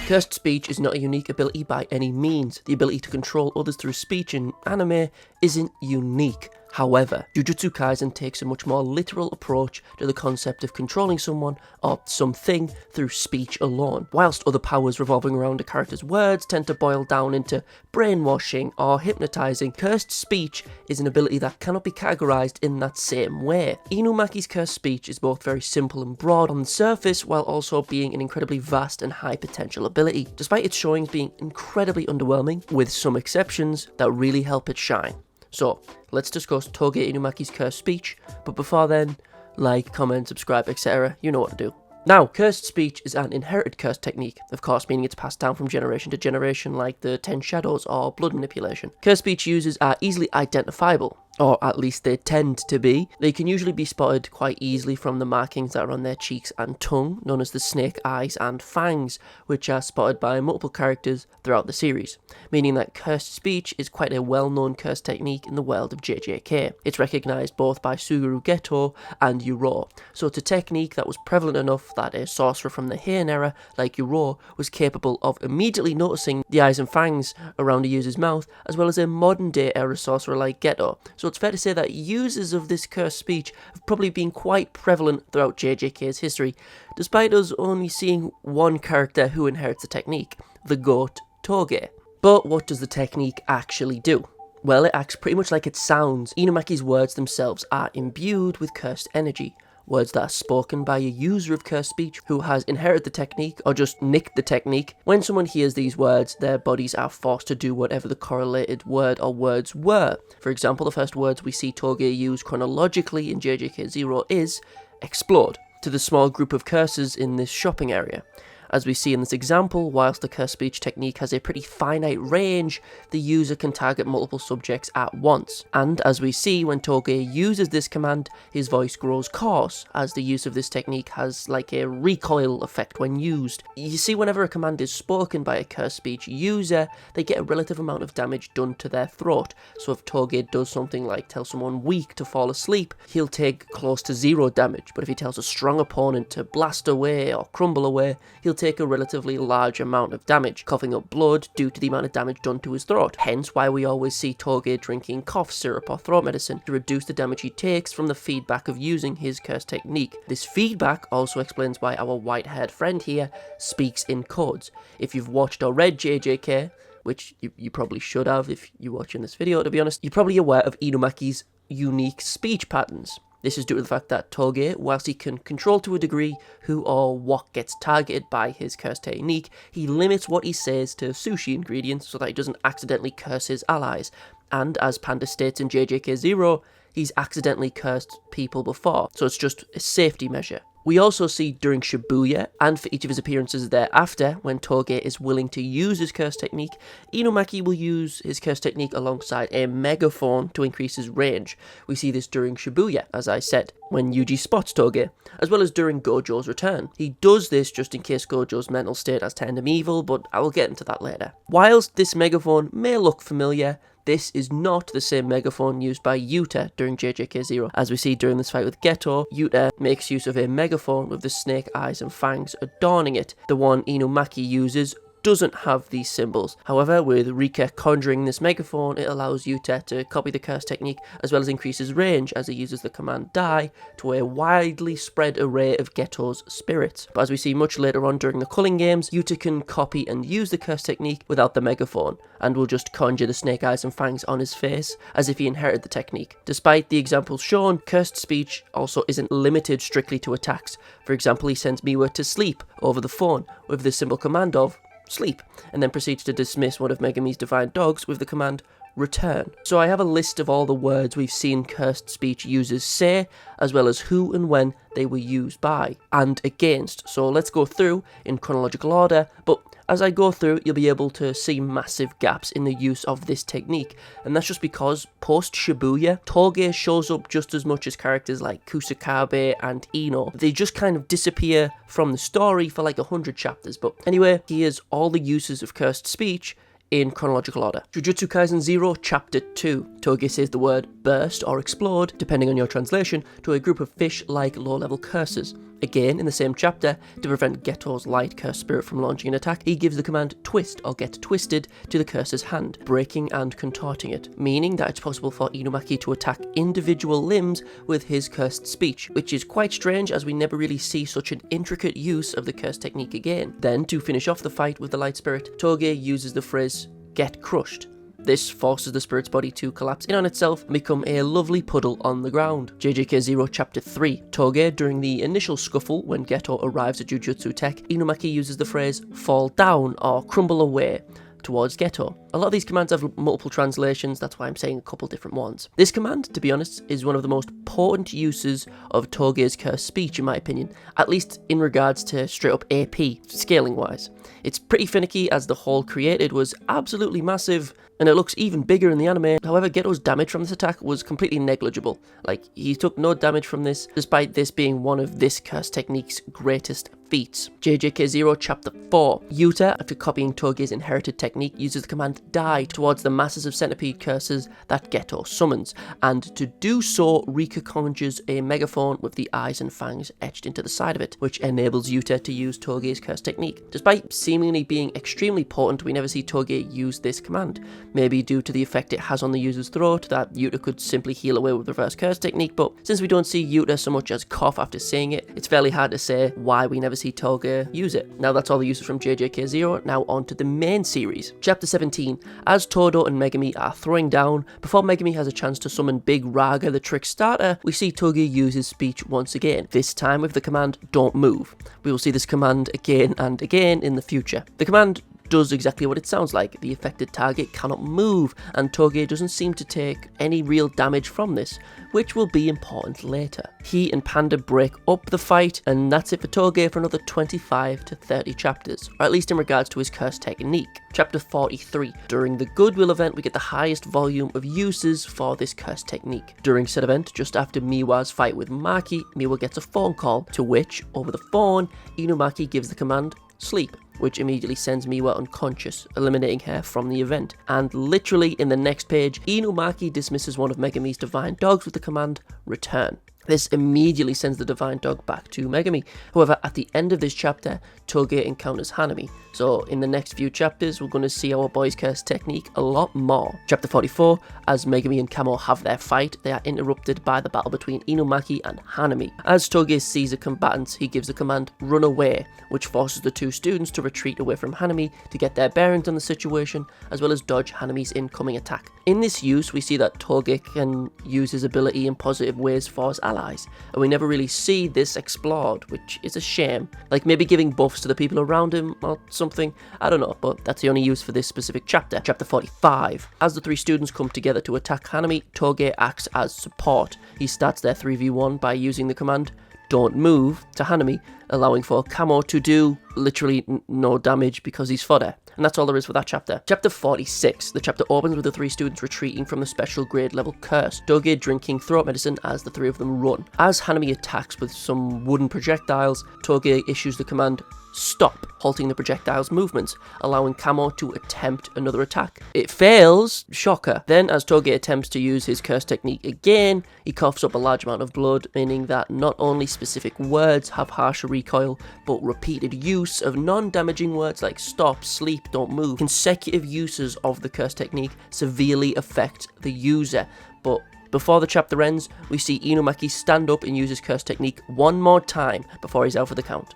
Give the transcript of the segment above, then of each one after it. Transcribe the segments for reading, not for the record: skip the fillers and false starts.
Cursed speech is not a unique ability by any means. The ability to control others through speech in anime isn't unique. However, Jujutsu Kaisen takes a much more literal approach to the concept of controlling someone or something through speech alone. Whilst other powers revolving around a character's words tend to boil down into brainwashing or hypnotizing, cursed speech is an ability that cannot be categorized in that same way. Inumaki's cursed speech is both very simple and broad on the surface, while also being an incredibly vast and high potential ability, despite its showings being incredibly underwhelming, with some exceptions that really help it shine. So, let's discuss Toge Inumaki's cursed speech, but before then, like, comment, subscribe, etc. You know what to do. Now, cursed speech is an inherited curse technique, of course, meaning it's passed down from generation to generation like the 10 Shadows or blood manipulation. Cursed speech users are easily identifiable, or at least they tend to be. They can usually be spotted quite easily from the markings that are on their cheeks and tongue, known as the snake eyes and fangs, which are spotted by multiple characters throughout the series, meaning that cursed speech is quite a well-known curse technique in the world of JJK. It's recognised both by Suguru Geto and Yuro, so it's a technique that was prevalent enough that a sorcerer from the Heian era, like Yuro, was capable of immediately noticing the eyes and fangs around a user's mouth, as well as a modern-day era sorcerer like Geto. So it's fair to say that users of this cursed speech have probably been quite prevalent throughout JJK's history, despite us only seeing one character who inherits the technique, the goat Toge. But what does the technique actually do? Well, it acts pretty much like it sounds. Inumaki's words themselves are imbued with cursed energy. Words that are spoken by a user of cursed speech who has inherited the technique or just nicked the technique. When someone hears these words, their bodies are forced to do whatever the correlated word or words were. For example, the first words we see Toge use chronologically in JJK 0 is explode, to the small group of curses in this shopping area. As we see in this example, whilst the cursed speech technique has a pretty finite range, the user can target multiple subjects at once. And as we see, when Toge uses this command, his voice grows coarse, as the use of this technique has like a recoil effect when used. You see, whenever a command is spoken by a cursed speech user, they get a relative amount of damage done to their throat. So if Toge does something like tell someone weak to fall asleep, he'll take close to 0 damage. But if he tells a strong opponent to blast away or crumble away, he'll take a relatively large amount of damage, coughing up blood due to the amount of damage done to his throat. Hence why we always see Toge drinking cough syrup or throat medicine to reduce the damage he takes from the feedback of using his curse technique. This feedback also explains why our white-haired friend here speaks in codes. If you've watched or read JJK, which you probably should have if you're watching this video, to be honest, you're probably aware of Inumaki's unique speech patterns. This is due to the fact that Toge, whilst he can control to a degree who or what gets targeted by his curse technique, he limits what he says to sushi ingredients so that he doesn't accidentally curse his allies. And as Panda states in JJK 0, he's accidentally cursed people before, so it's just a safety measure. We also see during Shibuya, and for each of his appearances thereafter, when Toge is willing to use his curse technique, Inumaki will use his curse technique alongside a megaphone to increase his range. We see this during Shibuya, as I said, when Yuji spots Toge, as well as during Gojo's return. He does this just in case Gojo's mental state has turned him evil, but I will get into that later. Whilst this megaphone may look familiar, this is not the same megaphone used by Yuta during JJK 0. As we see during this fight with Geto, Yuta makes use of a megaphone with the snake eyes and fangs adorning it. The one Inumaki uses doesn't have these symbols. However, with Rika conjuring this megaphone, it allows Yuta to copy the curse technique as well as increase his range as he uses the command die to a widely spread array of Geto's spirits. But as we see much later on during the culling games, Yuta can copy and use the curse technique without the megaphone, and will just conjure the snake eyes and fangs on his face as if he inherited the technique. Despite the examples shown, cursed speech also isn't limited strictly to attacks. For example, he sends Miwa to sleep over the phone with the simple command of sleep, and then proceeds to dismiss one of Megami's divine dogs with the command return. So I have a list of all the words we've seen cursed speech users say, as well as who and when they were used by and against. So let's go through in chronological order, but as I go through, you'll be able to see massive gaps in the use of this technique, and that's just because post-Shibuya, Toge shows up just as much as characters like Kusakabe and Ino. They just kind of disappear from the story for like 100 chapters, but anyway, here's all the uses of cursed speech in chronological order. Jujutsu Kaisen 0, Chapter 2. Toge says the word burst or explode, depending on your translation, to a group of fish-like low-level curses. Again, in the same chapter, to prevent Geto's light cursed spirit from launching an attack, he gives the command twist or get twisted to the cursor's hand, breaking and contorting it, meaning that it's possible for Inumaki to attack individual limbs with his cursed speech, which is quite strange as we never really see such an intricate use of the cursed technique again. Then, to finish off the fight with the light spirit, Toge uses the phrase, get crushed. This forces the spirit's body to collapse in on itself and become a lovely puddle on the ground. JJK 0 Chapter 3. Toge, during the initial scuffle when Geto arrives at Jujutsu Tech, Inumaki uses the phrase fall down or crumble away towards Geto. A lot of these commands have multiple translations, that's why I'm saying a couple different ones. This command, to be honest, is one of the most potent uses of Toge's cursed speech in my opinion, at least in regards to straight up AP, scaling wise. It's pretty finicky as the hole created was absolutely massive, and it looks even bigger in the anime. However, Geto's damage from this attack was completely negligible. Like, he took no damage from this, despite this being one of this curse technique's greatest feats. JJK 0 Chapter 4. Yuta, after copying Toge's inherited technique, uses the command die towards the masses of centipede curses that Geto summons, and to do so, Rika conjures a megaphone with the eyes and fangs etched into the side of it, which enables Yuta to use Toge's curse technique. Despite seemingly being extremely potent, we never see Toge use this command. Maybe due to the effect it has on the user's throat, that Yuta could simply heal away with reverse curse technique, but since we don't see Yuta so much as cough after saying it, it's fairly hard to say why we never see Toge use it. Now that's all the uses from JJK 0, now on to the main series. Chapter 17. As Todo and Megumi are throwing down, before Megumi has a chance to summon Big Raga the Trick Starter, we see Toge use his speech once again, this time with the command don't move. We will see this command again and again in the future. The command does exactly what it sounds like. The affected target cannot move, and Toge doesn't seem to take any real damage from this, which will be important later. He and Panda break up the fight, and that's it for Toge for another 25 to 30 chapters, or at least in regards to his curse technique. Chapter 43. During the Goodwill event, we get the highest volume of uses for this curse technique. During said event, just after Miwa's fight with Maki, Miwa gets a phone call, to which, over the phone, Inumaki gives the command, sleep, which immediately sends Miwa unconscious, eliminating her from the event. And literally in the next page, Inumaki dismisses one of Megumi's divine dogs with the command, return. This immediately sends the divine dog back to Megumi. However, at the end of this chapter, Toge encounters Hanami. So in the next few chapters, we're going to see our boy's curse technique a lot more. Chapter 44, as Megumi and Kamo have their fight, they are interrupted by the battle between Inumaki and Hanami. As Toge sees a combatant, he gives the command, run away, which forces the two students to retreat away from Hanami to get their bearings on the situation, as well as dodge Hanami's incoming attack. In this use, we see that Toge can use his ability in positive ways for his allies, and we never really see this explored, which is a shame. Like maybe giving buffs to the people around him or something, I don't know, but that's the only use for this specific chapter. Chapter 45. As the three students come together to attack Hanami, Toge acts as support. He starts their 3v1 by using the command, don't move, to Hanami, allowing for Kamo to do literally no damage because he's fodder. And that's all there is for that chapter. Chapter 46. The chapter opens with the three students retreating from the special grade level curse, Toge drinking throat medicine as the three of them run. As Hanami attacks with some wooden projectiles, Toge issues the command, stop, halting the projectile's movements, allowing Kamo to attempt another attack. It fails, shocker. Then, as Toge attempts to use his curse technique again, he coughs up a large amount of blood, meaning that not only specific words have harsher recoil, but repeated use of non-damaging words like stop, sleep, don't move, consecutive uses of the curse technique severely affect the user. But before the chapter ends, we see Inumaki stand up and use his curse technique one more time before he's out for the count.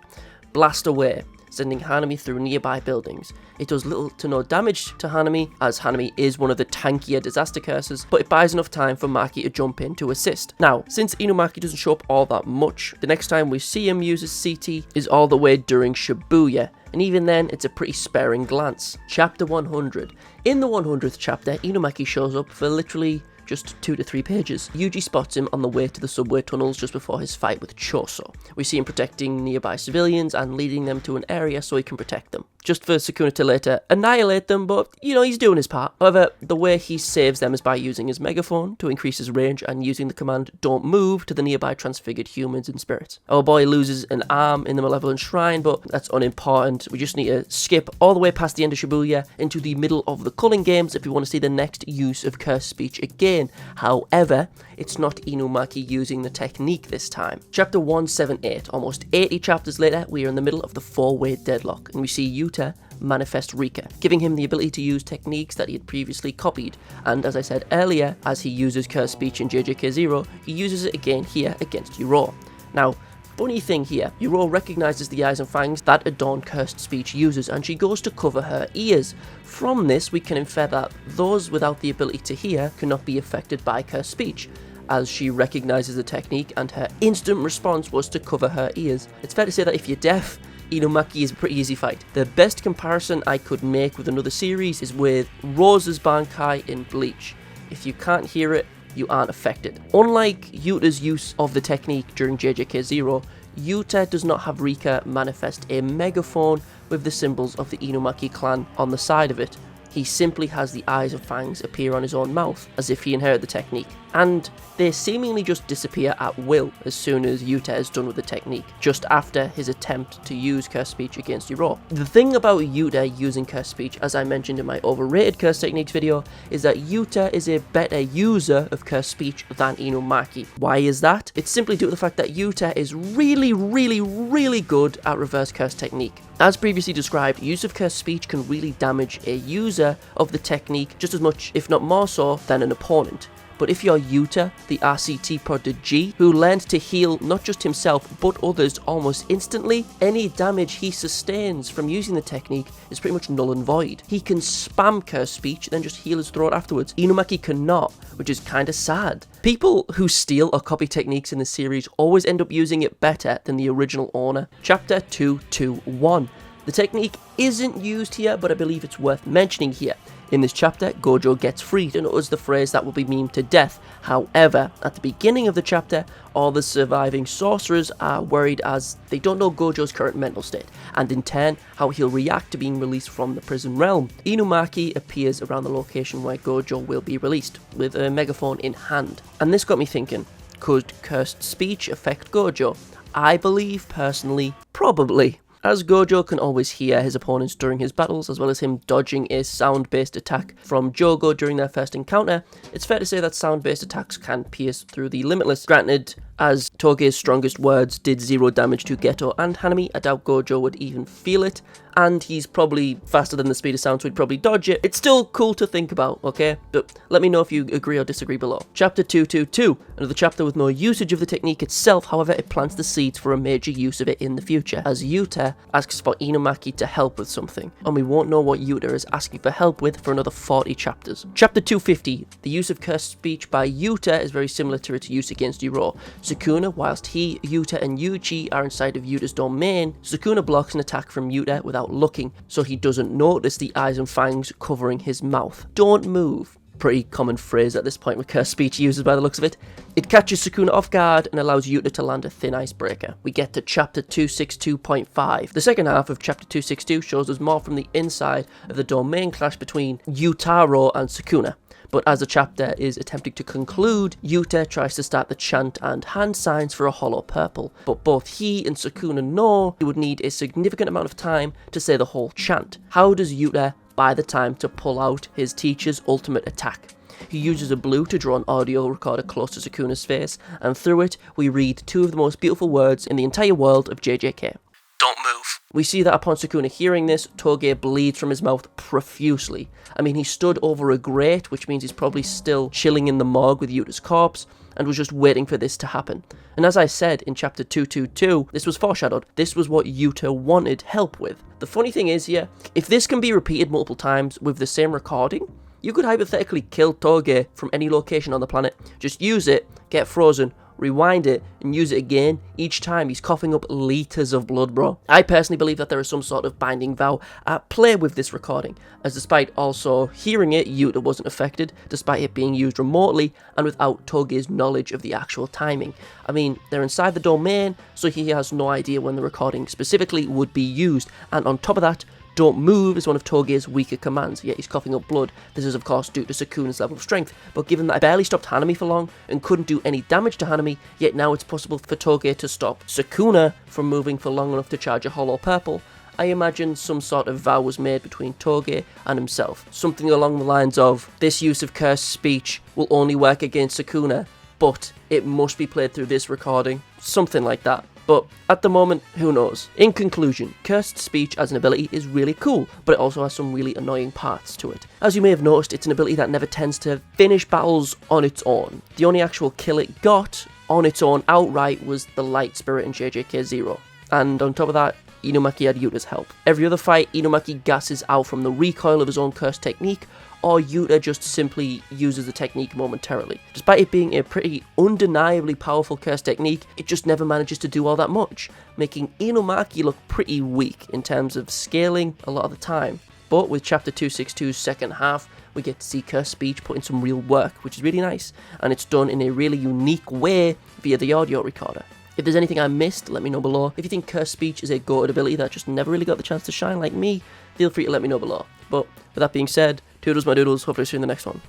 Blast away, sending Hanami through nearby buildings. It does little to no damage to Hanami, as Hanami is one of the tankier disaster curses, but it buys enough time for Maki to jump in to assist. Now, since Inumaki doesn't show up all that much, the next time we see him use his CT is all the way during Shibuya, and even then, it's a pretty sparing glance. Chapter 100. In the 100th chapter, Inumaki shows up for literally just 2 to 3 pages. Yuji spots him on the way to the subway tunnels just before his fight with Choso. We see him protecting nearby civilians and leading them to an area so he can protect them. Just for Sukuna to later annihilate them, but you know, he's doing his part. However, the way he saves them is by using his megaphone to increase his range and using the command don't move to the nearby transfigured humans and spirits. Our boy loses an arm in the Malevolent Shrine, but that's unimportant. We just need to skip all the way past the end of Shibuya into the middle of the Culling Games if we want to see the next use of curse speech again. again. However, it's not Inumaki using the technique this time. Chapter 178, almost 80 chapters later, we are in the middle of the 4-way deadlock, and we see Yuta manifest Rika, giving him the ability to use techniques that he had previously copied, and as I said earlier, as he uses Cursed Speech in JJK0, he uses it again here against Uro. Now, funny thing here, Uro recognises the eyes and fangs that Adorn Cursed Speech uses, and she goes to cover her ears. From this, we can infer that those without the ability to hear cannot be affected by Cursed Speech, as she recognises the technique and her instant response was to cover her ears. It's fair to say that if you're deaf, Inumaki is a pretty easy fight. The best comparison I could make with another series is with Rose's Bankai in Bleach. If you can't hear it, you aren't affected. Unlike Yuta's use of the technique during JJK0, Yuta does not have Rika manifest a megaphone with the symbols of the Inumaki clan on the side of it. He simply has the eyes and fangs appear on his own mouth, as if he inherited the technique. And they seemingly just disappear at will as soon as Yuta is done with the technique, just after his attempt to use Cursed Speech against Uro. The thing about Yuta using Cursed Speech, as I mentioned in my overrated Cursed Techniques video, is that Yuta is a better user of Cursed Speech than Inumaki. Why is that? It's simply due to the fact that Yuta is really good at reverse Cursed Technique. As previously described, use of Cursed Speech can really damage a user of the technique just as much, if not more so, than an opponent. But if you're Yuta, the RCT prodigy, who learned to heal not just himself but others almost instantly, any damage he sustains from using the technique is pretty much null and void. He can spam Cursed Speech, then just heal his throat afterwards. Inumaki cannot, which is kinda sad. People who steal or copy techniques in the series always end up using it better than the original owner. Chapter 221. The technique isn't used here, but I believe it's worth mentioning here. In this chapter, Gojo gets freed and utters the phrase that will be memed to death. However, at the beginning of the chapter, all the surviving sorcerers are worried as they don't know Gojo's current mental state, and in turn, how he'll react to being released from the prison realm. Inumaki appears around the location where Gojo will be released, with a megaphone in hand. And this got me thinking, could Cursed Speech affect Gojo? I believe, personally, probably. As Gojo can always hear his opponents during his battles, as well as him dodging a sound-based attack from Jogo during their first encounter, it's fair to say that sound-based attacks can pierce through the limitless. Granted, as Toge's strongest words did 0 damage to Geto and Hanami, I doubt Gojo would even feel it, and he's probably faster than the speed of sound, so he'd probably dodge it. It's still cool to think about, okay? But let me know if you agree or disagree below. Chapter 222, another chapter with no usage of the technique itself, however it plants the seeds for a major use of it in the future, as Yuta asks for Inumaki to help with something, and we won't know what Yuta is asking for help with for another 40 chapters. Chapter 250, the use of Cursed Speech by Yuta is very similar to its use against Uro. Sukuna, whilst he, Yuta and Yuji are inside of Yuta's domain, Sukuna blocks an attack from Yuta without looking, so he doesn't notice the eyes and fangs covering his mouth. Don't move. Pretty common phrase at this point with Cursed Speech users by the looks of it. It catches Sukuna off guard and allows Yuta to land a thin icebreaker. We get to chapter 262.5. The second half of chapter 262 shows us more from the inside of the domain clash between Yutaro and Sukuna. But as the chapter is attempting to conclude, Yuta tries to start the chant and hand signs for a hollow purple. But both he and Sukuna know he would need a significant amount of time to say the whole chant. How does Yuta buy the time to pull out his teacher's ultimate attack? He uses a blue to draw an audio recorder close to Sukuna's face, and through it we read 2 of the most beautiful words in the entire world of JJK. Don't move. We see that upon Sukuna hearing this, Toge bleeds from his mouth profusely. I mean, he stood over a grate, which means he's probably still chilling in the morgue with Yuta's corpse, and was just waiting for this to happen. And as I said in chapter 222, this was foreshadowed. This was what Yuta wanted help with. The funny thing is here, if this can be repeated multiple times with the same recording, you could hypothetically kill Toge from any location on the planet. Just use it, get frozen, rewind it, and use it again. Each time he's coughing up liters of blood, bro. I personally believe that there is some sort of binding vow at play with this recording, as despite also hearing it, Yuta wasn't affected, despite it being used remotely and without Toge's knowledge of the actual timing. I mean, they're inside the domain, so he has no idea when the recording specifically would be used, and on top of that, don't move is one of Toge's weaker commands, yet he's coughing up blood. This is of course due to Sukuna's level of strength, but given that I barely stopped Hanami for long and couldn't do any damage to Hanami, yet now it's possible for Toge to stop Sukuna from moving for long enough to charge a hollow purple, I imagine some sort of vow was made between Toge and himself. Something along the lines of, this use of cursed speech will only work against Sukuna, but it must be played through this recording. Something like that. But at the moment, who knows? In conclusion, cursed speech as an ability is really cool, but it also has some really annoying parts to it. As you may have noticed, it's an ability that never tends to finish battles on its own. The only actual kill it got on its own outright was the Light Spirit in JJK0. And on top of that, Inumaki had Yuta's help. Every other fight, Inumaki gasses out from the recoil of his own cursed technique, or Yuta just simply uses the technique momentarily. Despite it being a pretty undeniably powerful cursed technique, it just never manages to do all that much, making Inumaki look pretty weak in terms of scaling a lot of the time. But with Chapter 262's second half, we get to see cursed speech put in some real work, which is really nice, and it's done in a really unique way via the audio recorder. If there's anything I missed, let me know below. If you think cursed speech is a goated ability that just never really got the chance to shine like me, feel free to let me know below. But with that being said, toodles my doodles, hopefully see you in the next one.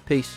Peace.